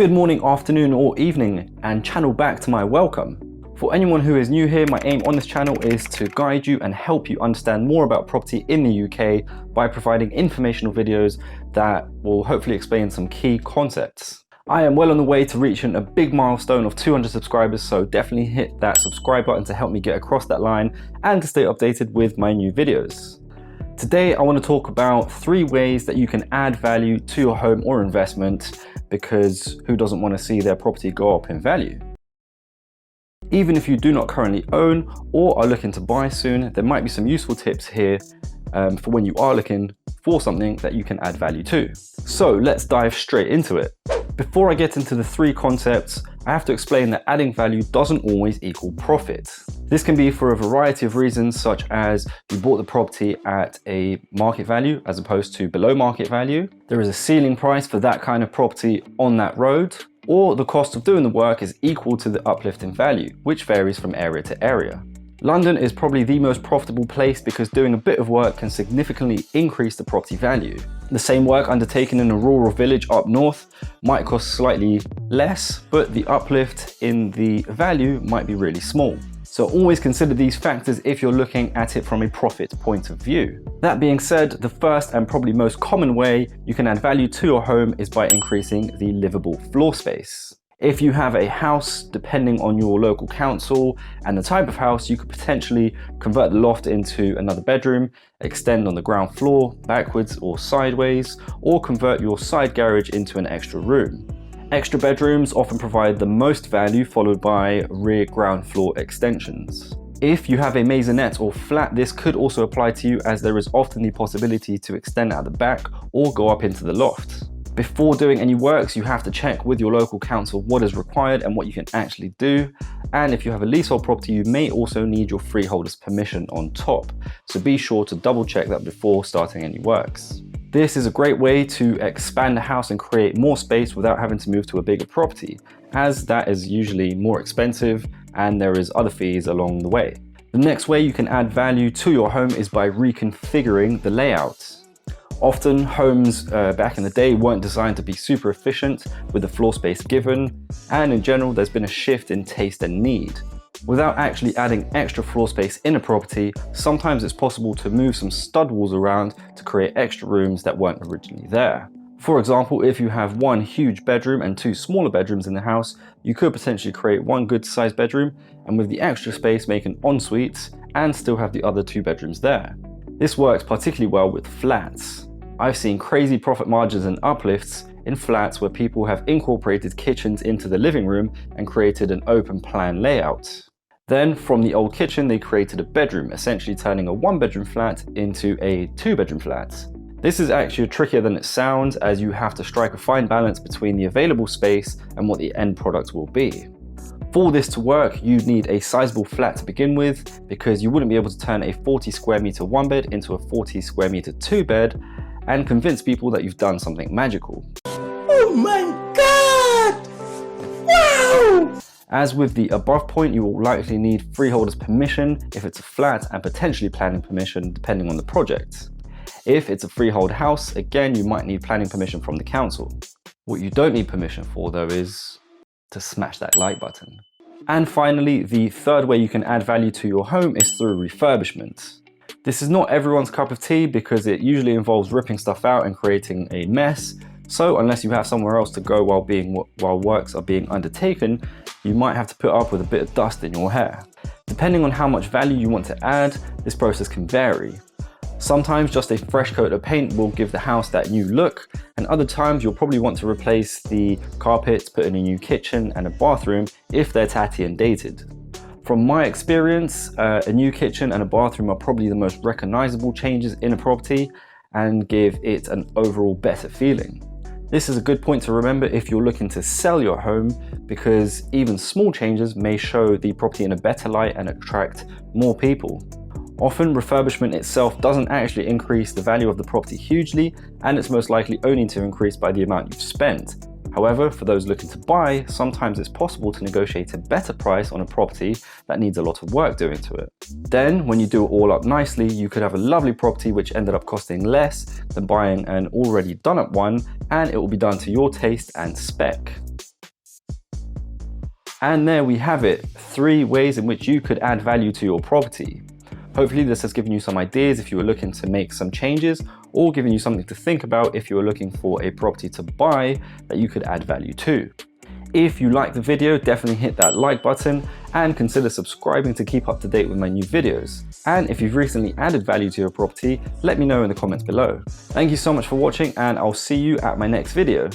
Good morning, afternoon or evening, and channel back to my welcome. For anyone who is new here, my aim on this channel is to guide you and help you understand more about property in the UK by providing informational videos that will hopefully explain some key concepts. I am well on the way to reaching a big milestone of 200 subscribers, so definitely hit that subscribe button to help me get across that line and to stay updated with my new videos. Today I want to talk about 3 ways that you can add value to your home or investment, because who doesn't want to see their property go up in value? Even if you do not currently own or are looking to buy soon, there might be some useful tips here for when you are looking for something that you can add value to. So let's dive straight into it. Before I get into the 3 concepts, I have to explain that adding value doesn't always equal profit. This can be for a variety of reasons, such as you bought the property at a market value as opposed to below market value. There is a ceiling price for that kind of property on that road, or the cost of doing the work is equal to the uplift in value, which varies from area to area. London is probably the most profitable place because doing a bit of work can significantly increase the property value. The same work undertaken in a rural village up north might cost slightly less, but the uplift in the value might be really small. So always consider these factors if you're looking at it from a profit point of view. That being said, the first and probably most common way you can add value to your home is by increasing the livable floor space. If you have a house, depending on your local council and the type of house, you could potentially convert the loft into another bedroom, extend on the ground floor backwards or sideways, or convert your side garage into an extra room. Extra bedrooms often provide the most value, followed by rear ground floor extensions. If you have a maisonette or flat, this could also apply to you, as there is often the possibility to extend at the back or go up into the loft. Before doing any works, you have to check with your local council what is required and what you can actually do. And if you have a leasehold property, you may also need your freeholder's permission on top. So be sure to double check that before starting any works. This is a great way to expand the house and create more space without having to move to a bigger property, as that is usually more expensive and there is other fees along the way. The next way you can add value to your home is by reconfiguring the layout. Often homes back in the day weren't designed to be super efficient with the floor space given, and in general there's been a shift in taste and need. Without actually adding extra floor space in a property, sometimes it's possible to move some stud walls around to create extra rooms that weren't originally there. For example, if you have one huge bedroom and 2 smaller bedrooms in the house, you could potentially create one good sized bedroom and with the extra space make an ensuite and still have the other 2 bedrooms there. This works particularly well with flats. I've seen crazy profit margins and uplifts in flats where people have incorporated kitchens into the living room and created an open plan layout. Then from the old kitchen, they created a bedroom, essentially turning a 1-bedroom flat into a 2-bedroom flat. This is actually trickier than it sounds, as you have to strike a fine balance between the available space and what the end product will be. For this to work, you'd need a sizable flat to begin with, because you wouldn't be able to turn a 40 square meter 1-bed into a 40 square meter 2-bed and convince people that you've done something magical. Oh my God! Wow! As with the above point, you will likely need freeholder's permission if it's a flat, and potentially planning permission depending on the project. If it's a freehold house, again, you might need planning permission from the council. What you don't need permission for though is to smash that like button. And finally, the 3rd way you can add value to your home is through refurbishment. This is not everyone's cup of tea because it usually involves ripping stuff out and creating a mess. So unless you have somewhere else to go while works are being undertaken, you might have to put up with a bit of dust in your hair. Depending on how much value you want to add, this process can vary. Sometimes just a fresh coat of paint will give the house that new look, and other times you'll probably want to replace the carpets, put in a new kitchen and a bathroom if they're tatty and dated. From my experience, a new kitchen and a bathroom are probably the most recognizable changes in a property and give it an overall better feeling. This is a good point to remember if you're looking to sell your home, because even small changes may show the property in a better light and attract more people. Often refurbishment itself doesn't actually increase the value of the property hugely, and it's most likely only to increase by the amount you've spent. However, for those looking to buy, sometimes it's possible to negotiate a better price on a property that needs a lot of work doing to it. Then, when you do it all up nicely, you could have a lovely property which ended up costing less than buying an already done up one, and it will be done to your taste and spec. And there we have it, 3 ways in which you could add value to your property. Hopefully this has given you some ideas if you were looking to make some changes, or given you something to think about if you were looking for a property to buy that you could add value to. If you liked the video, definitely hit that like button and consider subscribing to keep up to date with my new videos. And if you've recently added value to your property, let me know in the comments below. Thank you so much for watching, and I'll see you at my next video.